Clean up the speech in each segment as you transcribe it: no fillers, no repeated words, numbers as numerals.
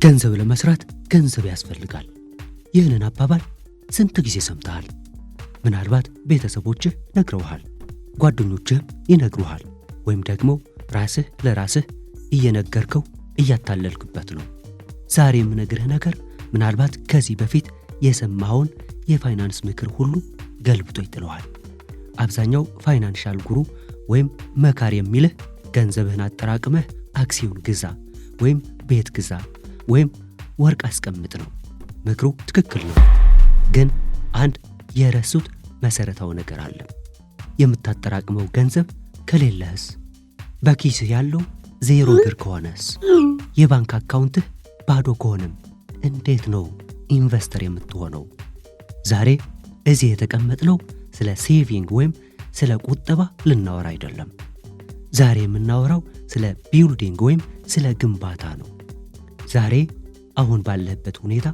ገንዘብ ለመስራት ገንዘብ ያስፈልጋል። ይህንን አባባል ስንት ጊዜ ሰምተሃል? ምናልባት ቤተሰቦችህ ነግረውሃል፣ ጓደኞችህም ይነግሩሃል፣ ወይም ደግሞ ራስህ ለራስህ እየነገርከው እያታለልክበት ነው። ዛሬ የምነግርህ ነገር ምናልባት ከዚህ በፊት የሰማኸውን የፋይናንስ ምክር ሁሉ ገልብጦ ይጥለዋል። አብዛኛው ፋይናንሻል ጉሩ ወይም መካሪ የሚልህ ገንዘብህን አጠራቅመህ አክሲዮን ግዛ ወይም ቤት ግዛ ወይም ወርቅ አስቀምጥ ነው። ምክሩ ትክክል ነው፣ ግን አንድ የረሱት መሰረታዊ ነገር አለ። የምታጠራቅመው ገንዘብ ከሌለህስ? በኪስህ ያለው 0 ብር ከሆነስ? የባንክ አካውንትህ ባዶ ከሆነም እንዴት ነው ኢንቨስተር የምትሆነው? ዛሬ እዚህ የተቀመጥነው ስለ ሴቪንግ ወይም ስለ ቁጠባ ልናወራ አይደለም። ዛሬ የምናወራው ስለ ቢልዲንግ ወይም ስለ ግንባታ ነው። ዛሬ አሁን ባለህበት ሁኔታ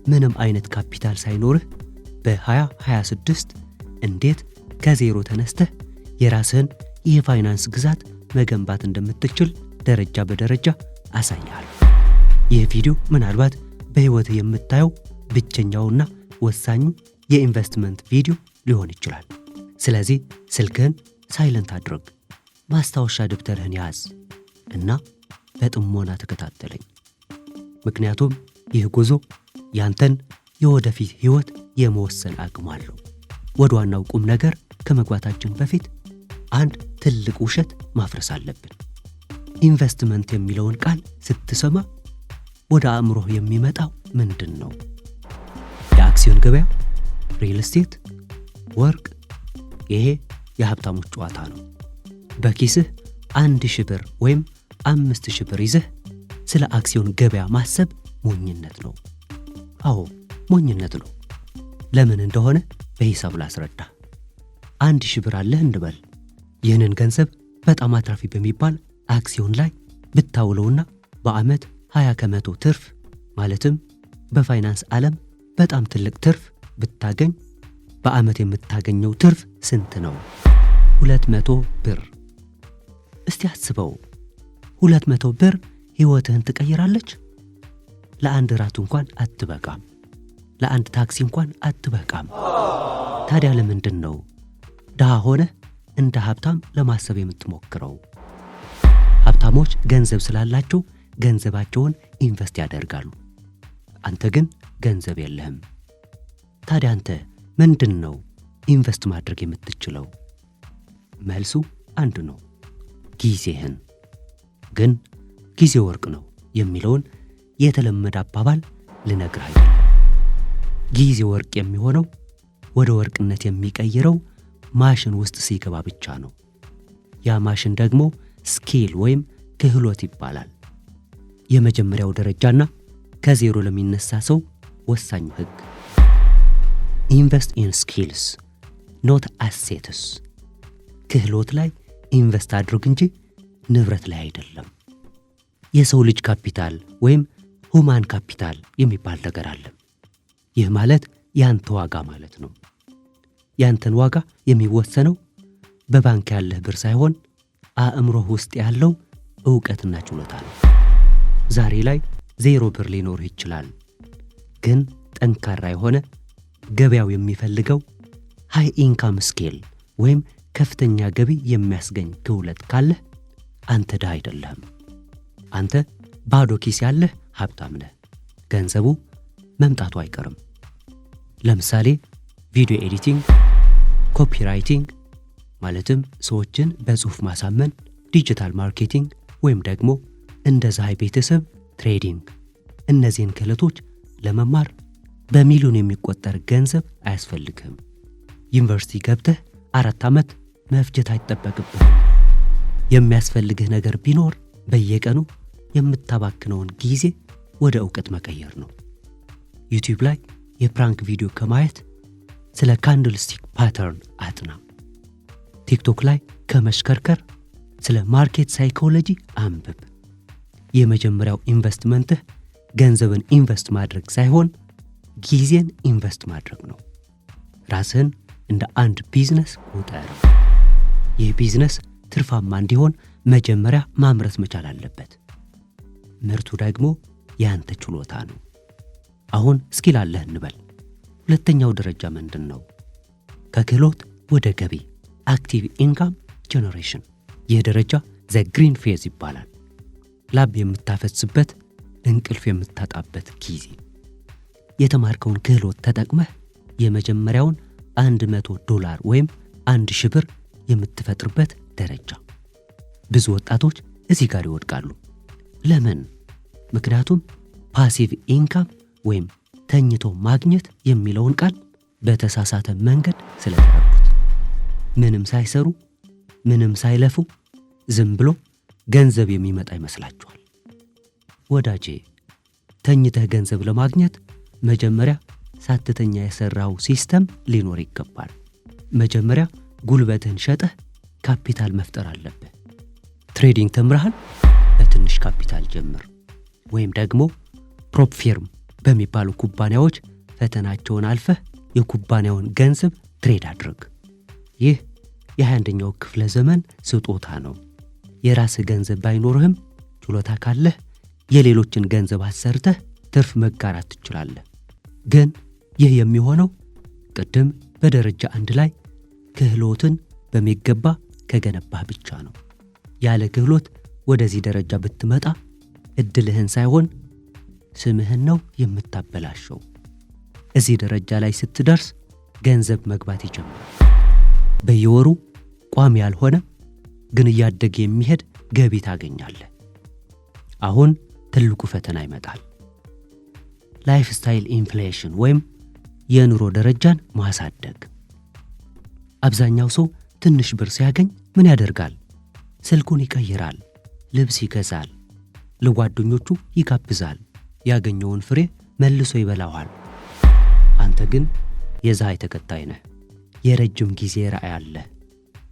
ምንም አይነት ካፒታል ሳይኖርህ በ2026 እንዴት ከዜሮ ተነስተህ የራስህን የፋይናንስ ግዛት መገንባት እንደምትችል ደረጃ በደረጃ አሳያለሁ። ይህ ቪዲዮ ምናልባት በህይወትህ የምታየው ብቸኛውና ወሳኙ የኢንቨስትመንት ቪዲዮ ሊሆን ይችላል። ስለዚህ ስልክህን ሳይለንት አድርግ፣ ማስታወሻ ደብተርህን ያዝ እና በጥሞና ተከታተለኝ። ምክንያቱም ይህ ጉዞ ያንተን የወደፊት ህይወት የመወሰን አቅም አለው። ወደ ዋናው ቁም ነገር ከመግባታችን በፊት አንድ ትልቅ ውሸት ማፍረስ አለብን። ኢንቨስትመንት የሚለውን ቃል ስትሰማ ወደ አእምሮህ የሚመጣው ምንድን ነው? የአክሲዮን ገበያ፣ ሪል ስቴት፣ ወርቅ? ይሄ የሀብታሞች ጨዋታ ነው። በኪስህ 1000 ብር ወይም 5000 ብር ይዘህ ስለ አክሲዮን ገበያ ማሰብ ሞኝነት ነው። አዎ ሞኝነት ነው። ለምን እንደሆነ በሂሳብ ላስረዳ። 1000 ብር አለህ እንበል። ይህንን ገንዘብ በጣም አትራፊ በሚባል አክሲዮን ላይ ብታውለውና በዓመት 20% ትርፍ ማለትም በፋይናንስ ዓለም በጣም ትልቅ ትርፍ ብታገኝ በዓመት የምታገኘው ትርፍ ስንት ነው? 200 ብር። እስቲ አስበው፣ 200 ብር ህይወትህን ትቀይራለች? ለአንድ ራት እንኳን አትበቃም፣ ለአንድ ታክሲ እንኳን አትበቃም። ታዲያ ለምንድን ነው ድሃ ሆነህ እንደ ሀብታም ለማሰብ የምትሞክረው? ሀብታሞች ገንዘብ ስላላቸው ገንዘባቸውን ኢንቨስት ያደርጋሉ። አንተ ግን ገንዘብ የለህም። ታዲያ አንተ ምንድን ነው ኢንቨስት ማድረግ የምትችለው? መልሱ አንድ ነው፣ ጊዜህን። ግን ጊዜ ወርቅ ነው የሚለውን የተለመደ አባባል ልነግርህ አይደለም። ጊዜ ወርቅ የሚሆነው ወደ ወርቅነት የሚቀይረው ማሽን ውስጥ ሲገባ ብቻ ነው። ያ ማሽን ደግሞ ስኪል ወይም ክህሎት ይባላል። የመጀመሪያው ደረጃና ከዜሮ ለሚነሳ ሰው ወሳኙ ህግ፣ ኢንቨስት ኢን ስኪልስ ኖት አሴትስ። ክህሎት ላይ ኢንቨስት አድርግ እንጂ ንብረት ላይ አይደለም። የሰው ልጅ ካፒታል ወይም ሁማን ካፒታል የሚባል ነገር አለ። ይህ ማለት ያንተ ዋጋ ማለት ነው። ያንተን ዋጋ የሚወሰነው በባንክ ያለህ ብር ሳይሆን አእምሮህ ውስጥ ያለው ዕውቀትና ችሎታ ነው። ዛሬ ላይ 0 ብር ሊኖርህ ይችላል፣ ግን ጠንካራ የሆነ ገበያው የሚፈልገው ሃይ ኢንካም ስኬል ወይም ከፍተኛ ገቢ የሚያስገኝ ክህሎት ካለህ አንተ ድሃ አይደለህም። አንተ ባዶ ኪስ ያለህ ሀብታም ነህ። ገንዘቡ መምጣቱ አይቀርም። ለምሳሌ ቪዲዮ ኤዲቲንግ፣ ኮፒራይቲንግ ማለትም ሰዎችን በጽሁፍ ማሳመን፣ ዲጂታል ማርኬቲንግ ወይም ደግሞ እንደ ዛይ ቤተሰብ ትሬዲንግ። እነዚህን ክህሎቶች ለመማር በሚሊዮን የሚቆጠር ገንዘብ አያስፈልግህም። ዩኒቨርሲቲ ገብተህ 4 ዓመት መፍጀት አይጠበቅብህም። የሚያስፈልግህ ነገር ቢኖር በየቀኑ የምታባክነውን ጊዜ ወደ ዕውቀት መቀየር ነው። ዩቲዩብ ላይ የፕራንክ ቪዲዮ ከማየት ስለ ካንድልስቲክ ፓተርን አጥና። ቲክቶክ ላይ ከመሽከርከር ስለ ማርኬት ሳይኮሎጂ አንብብ። የመጀመሪያው ኢንቨስትመንትህ ገንዘብን ኢንቨስት ማድረግ ሳይሆን ጊዜን ኢንቨስት ማድረግ ነው። ራስህን እንደ አንድ ቢዝነስ ቁጠር። ይህ ቢዝነስ ትርፋማ እንዲሆን መጀመሪያ ማምረት መቻል አለበት። ምርቱ ደግሞ ያንተ ችሎታ ነው። አሁን ስኪል አለህ እንበል። ሁለተኛው ደረጃ ምንድን ነው? ከክህሎት ወደ ገቢ አክቲቭ ኢንካም ጀነሬሽን። ይህ ደረጃ ዘ ግሪን ፌዝ ይባላል። ላብ የምታፈስበት፣ እንቅልፍ የምታጣበት ጊዜ። የተማርከውን ክህሎት ተጠቅመህ የመጀመሪያውን $100 ወይም 1000 ብር የምትፈጥርበት ደረጃ። ብዙ ወጣቶች እዚህ ጋር ይወድቃሉ። ለምን? ምክንያቱም ፓሲቭ ኢንካም ወይም ተኝቶ ማግኘት የሚለውን ቃል በተሳሳተ መንገድ ስለተረዱት። ምንም ሳይሰሩ ምንም ሳይለፉ ዝም ብሎ ገንዘብ የሚመጣ ይመስላችኋል። ወዳጄ፣ ተኝተህ ገንዘብ ለማግኘት መጀመሪያ ሳትተኛ የሰራው ሲስተም ሊኖር ይገባል። መጀመሪያ ጉልበትህን ሸጠህ ካፒታል መፍጠር አለብህ። ትሬዲንግ ተምረሃል? በትንሽ ካፒታል ጀምር። ወይም ደግሞ ፕሮፕ ፊርም በሚባሉ ኩባንያዎች ፈተናቸውን አልፈህ የኩባንያውን ገንዘብ ትሬድ አድርግ። ይህ የ21ኛው ክፍለ ዘመን ስጦታ ነው። የራስህ ገንዘብ ባይኖርህም ችሎታ ካለህ የሌሎችን ገንዘብ አሰርተህ ትርፍ መጋራት ትችላለህ። ግን ይህ የሚሆነው ቅድም በደረጃ 1 ላይ ክህሎትን በሚገባ ከገነባህ ብቻ ነው። ያለ ክህሎት ወደዚህ ደረጃ ብትመጣ እድልህን ሳይሆን ስምህን ነው የምታበላሸው። እዚህ ደረጃ ላይ ስትደርስ ገንዘብ መግባት ይጀምራል። በየወሩ ቋሚ ያልሆነ ግን እያደገ የሚሄድ ገቢ ታገኛለህ። አሁን ትልቁ ፈተና ይመጣል። ላይፍ ስታይል ኢንፍሌሽን ወይም የኑሮ ደረጃን ማሳደግ። አብዛኛው ሰው ትንሽ ብር ሲያገኝ ምን ያደርጋል? ስልኩን ይቀይራል፣ ልብስ ይገዛል፣ ለጓደኞቹ ይጋብዛል፣ ያገኘውን ፍሬ መልሶ ይበላዋል። አንተ ግን የፀሐይ ተከታይ ነህ። የረጅም ጊዜ ራዕይ አለህ።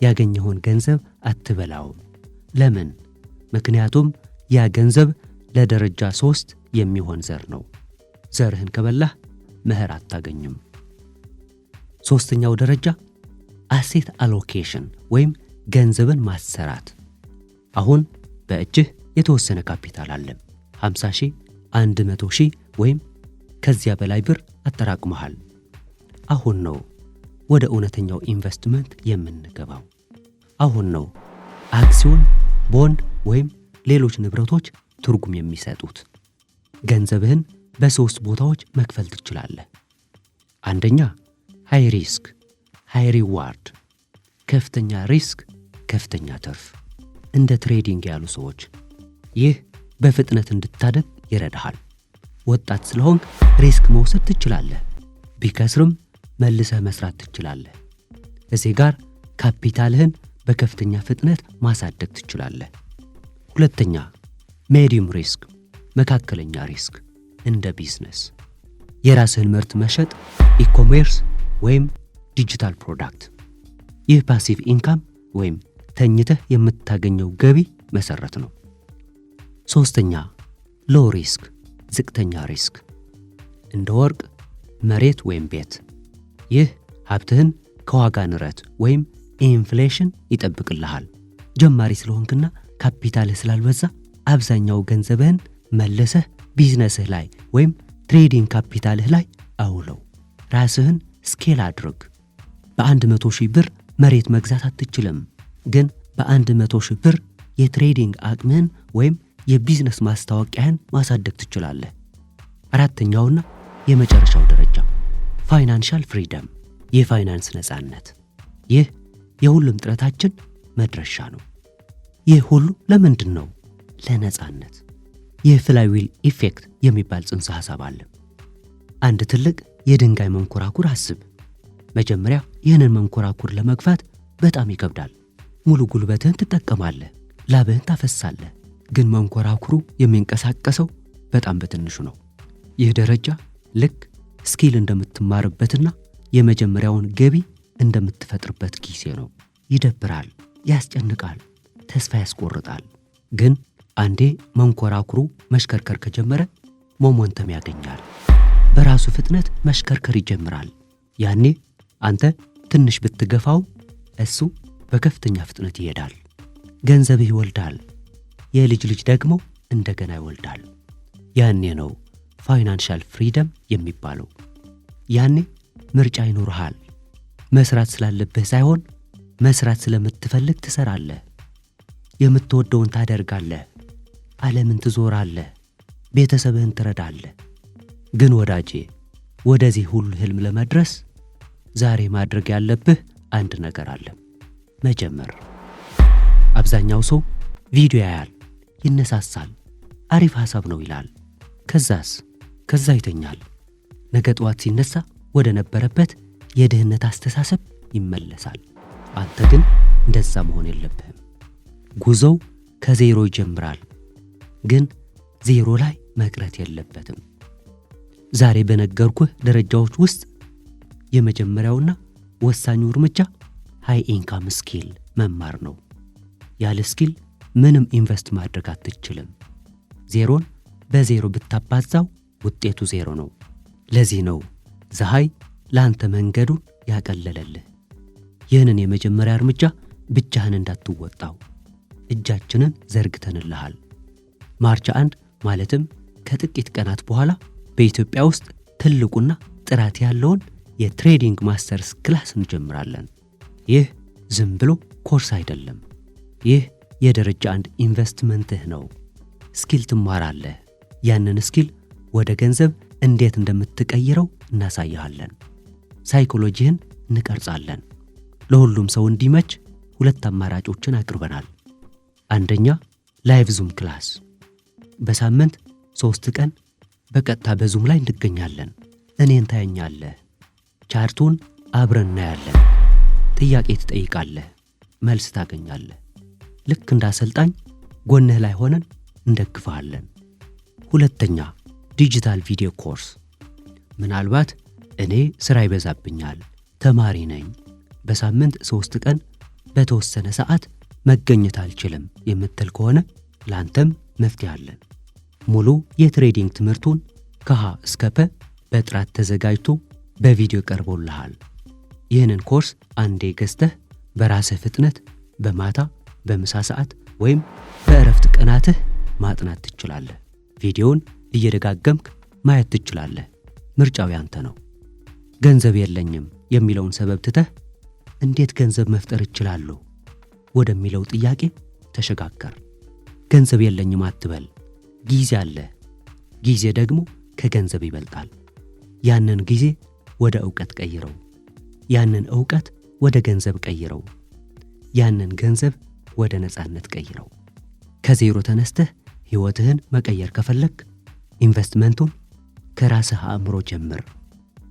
ያገኘውን ገንዘብ አትበላውም። ለምን? ምክንያቱም ያ ገንዘብ ለደረጃ 3 የሚሆን ዘር ነው። ዘርህን ከበላህ መኸር አታገኝም። ሶስተኛው ደረጃ አሴት አሎኬሽን ወይም ገንዘብን ማሰራት። አሁን በእጅህ የተወሰነ ካፒታል አለ። 50,000፣ 100,000 ወይም ከዚያ በላይ ብር አጠራቅመሃል። አሁን ነው ወደ እውነተኛው ኢንቨስትመንት የምንገባው። አሁን ነው አክሲዮን፣ ቦንድ ወይም ሌሎች ንብረቶች ትርጉም የሚሰጡት። ገንዘብህን በ3 ቦታዎች መክፈል ትችላለህ። አንደኛ ሃይ ሪስክ ሃይ ሪዋርድ፣ ከፍተኛ ሪስክ ከፍተኛ ትርፍ። እንደ ትሬዲንግ ያሉ ሰዎች። ይህ በፍጥነት እንድታደግ ይረዳሃል። ወጣት ስለሆንክ ሪስክ መውሰድ ትችላለህ። ቢከስርም መልሰህ መስራት ትችላለህ። እዚህ ጋር ካፒታልህን በከፍተኛ ፍጥነት ማሳደግ ትችላለህ። ሁለተኛ ሜዲየም ሪስክ መካከለኛ ሪስክ፣ እንደ ቢዝነስ የራስህን ምርት መሸጥ፣ ኢኮሜርስ ወይም ዲጂታል ፕሮዳክት። ይህ ፓሲቭ ኢንካም ወይም ተኝተህ የምታገኘው ገቢ መሰረት ነው። ሶስተኛ ሎው ሪስክ ዝቅተኛ ሪስክ፣ እንደ ወርቅ፣ መሬት ወይም ቤት። ይህ ሀብትህን ከዋጋ ንረት ወይም ኢንፍሌሽን ይጠብቅልሃል። ጀማሪ ስለሆንክና ካፒታልህ ስላልበዛ አብዛኛው ገንዘብህን መልሰህ ቢዝነስህ ላይ ወይም ትሬዲንግ ካፒታልህ ላይ አውለው። ራስህን ስኬል አድርግ። በ100,000 ብር መሬት መግዛት አትችልም፣ ግን በ100,000 ብር የትሬዲንግ አቅምህን ወይም የቢዝነስ ማስታወቂያህን ማሳደግ ትችላለህ። አራተኛውና የመጨረሻው ደረጃ ፋይናንሻል ፍሪደም፣ የፋይናንስ ነፃነት። ይህ የሁሉም ጥረታችን መድረሻ ነው። ይህ ሁሉ ለምንድን ነው? ለነፃነት። የፍላይዊል ኢፌክት የሚባል ጽንሰ ሐሳብ አለ። አንድ ትልቅ የድንጋይ መንኮራኩር አስብ። መጀመሪያ ይህንን መንኮራኩር ለመግፋት በጣም ይከብዳል። ሙሉ ጉልበትህን ትጠቀማለህ፣ ላብህን ታፈሳለህ። ግን መንኮራኩሩ የሚንቀሳቀሰው በጣም በትንሹ ነው። ይህ ደረጃ ልክ ስኪል እንደምትማርበትና የመጀመሪያውን ገቢ እንደምትፈጥርበት ጊዜ ነው። ይደብራል፣ ያስጨንቃል፣ ተስፋ ያስቆርጣል። ግን አንዴ መንኮራኩሩ መሽከርከር ከጀመረ ሞመንተም ያገኛል። በራሱ ፍጥነት መሽከርከር ይጀምራል። ያኔ አንተ ትንሽ ብትገፋው እሱ በከፍተኛ ፍጥነት ይሄዳል። ገንዘብህ ይወልዳል። የልጅ ልጅ ደግሞ እንደገና ይወልዳል። ያኔ ነው ፋይናንሻል ፍሪደም የሚባለው። ያኔ ምርጫ ይኖርሃል። መስራት ስላለብህ ሳይሆን መስራት ስለምትፈልግ ትሰራለህ። የምትወደውን ታደርጋለህ። ዓለምን ትዞራለህ። ቤተሰብህን ትረዳለህ። ግን ወዳጄ ወደዚህ ሁሉ ህልም ለመድረስ ዛሬ ማድረግ ያለብህ አንድ ነገር አለ። መጀመር። አብዛኛው ሰው ቪዲዮ ያያል፣ ይነሳሳል፣ አሪፍ ሐሳብ ነው ይላል። ከዛ ይተኛል። ነገ ጠዋት ሲነሳ ወደ ነበረበት የድህነት አስተሳሰብ ይመለሳል። አንተ ግን እንደዛ መሆን የለብህም። ጉዞው ከዜሮ ይጀምራል፣ ግን ዜሮ ላይ መቅረት የለበትም። ዛሬ በነገርኩህ ደረጃዎች ውስጥ የመጀመሪያውና ወሳኙ እርምጃ ሃይ ኢንካም ስኪል መማር ነው። ያለ ስኪል ምንም ኢንቨስት ማድረግ አትችልም። ዜሮን በዜሮ ብታባዛው ውጤቱ ዜሮ ነው። ለዚህ ነው ፀሐይ ለአንተ መንገዱን ያቀለለልህ። ይህንን የመጀመሪያ እርምጃ ብቻህን እንዳትወጣው እጃችንን ዘርግተንልሃል። ማርች 1 ማለትም ከጥቂት ቀናት በኋላ በኢትዮጵያ ውስጥ ትልቁና ጥራት ያለውን የትሬዲንግ ማስተርስ ክላስ እንጀምራለን። ይህ ዝም ብሎ ኮርስ አይደለም። ይህ የደረጃ 1 ኢንቨስትመንትህ ነው። ስኪል ትማራለህ። ያንን ስኪል ወደ ገንዘብ እንዴት እንደምትቀይረው እናሳይሃለን። ሳይኮሎጂህን እንቀርጻለን። ለሁሉም ሰው እንዲመች 2 አማራጮችን አቅርበናል። አንደኛ ላይቭ ዙም ክላስ። በሳምንት 3 ቀን በቀጥታ በዙም ላይ እንገኛለን። እኔን ታየኛለህ። ቻርቱን አብረን እናያለን። ጥያቄ ትጠይቃለህ፣ መልስ ታገኛለህ። ልክ እንዳሰልጣኝ ጎንህ ላይ ሆነን እንደግፈሃለን። ሁለተኛ ዲጂታል ቪዲዮ ኮርስ። ምናልባት እኔ ስራ ይበዛብኛል፣ ተማሪ ነኝ፣ በሳምንት 3 ቀን በተወሰነ ሰዓት መገኘት አልችልም የምትል ከሆነ ላንተም መፍትሄ አለን። ሙሉ የትሬዲንግ ትምህርቱን ከሀ እስከ ፐ በጥራት ተዘጋጅቶ በቪዲዮ ቀርቦልሃል። ይህንን ኮርስ አንዴ ገዝተህ በራስህ ፍጥነት በማታ በምሳ ሰዓት ወይም በእረፍት ቀናትህ ማጥናት ትችላለህ። ቪዲዮውን እየደጋገምክ ማየት ትችላለህ። ምርጫው ያንተ ነው። ገንዘብ የለኝም የሚለውን ሰበብ ትተህ እንዴት ገንዘብ መፍጠር እችላለሁ ወደሚለው ጥያቄ ተሸጋገር። ገንዘብ የለኝም አትበል። ጊዜ አለ። ጊዜ ደግሞ ከገንዘብ ይበልጣል። ያንን ጊዜ ወደ ዕውቀት ቀይረው። ያንን ዕውቀት ወደ ገንዘብ ቀይረው። ያንን ገንዘብ ወደ ነፃነት ቀይረው። ከዜሮ ተነስተህ ሕይወትህን መቀየር ከፈለክ ኢንቨስትመንቱን ከራስህ አእምሮ ጀምር።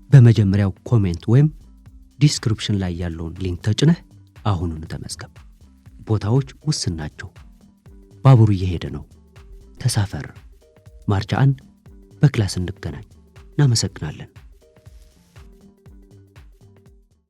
በመጀመሪያው ኮሜንት ወይም ዲስክሪፕሽን ላይ ያለውን ሊንክ ተጭነህ አሁኑን ተመዝገብ። ቦታዎች ውስን ናቸው። ባቡሩ እየሄደ ነው። ተሳፈር። ማርች 1 በክላስ እንገናኝ። እናመሰግናለን።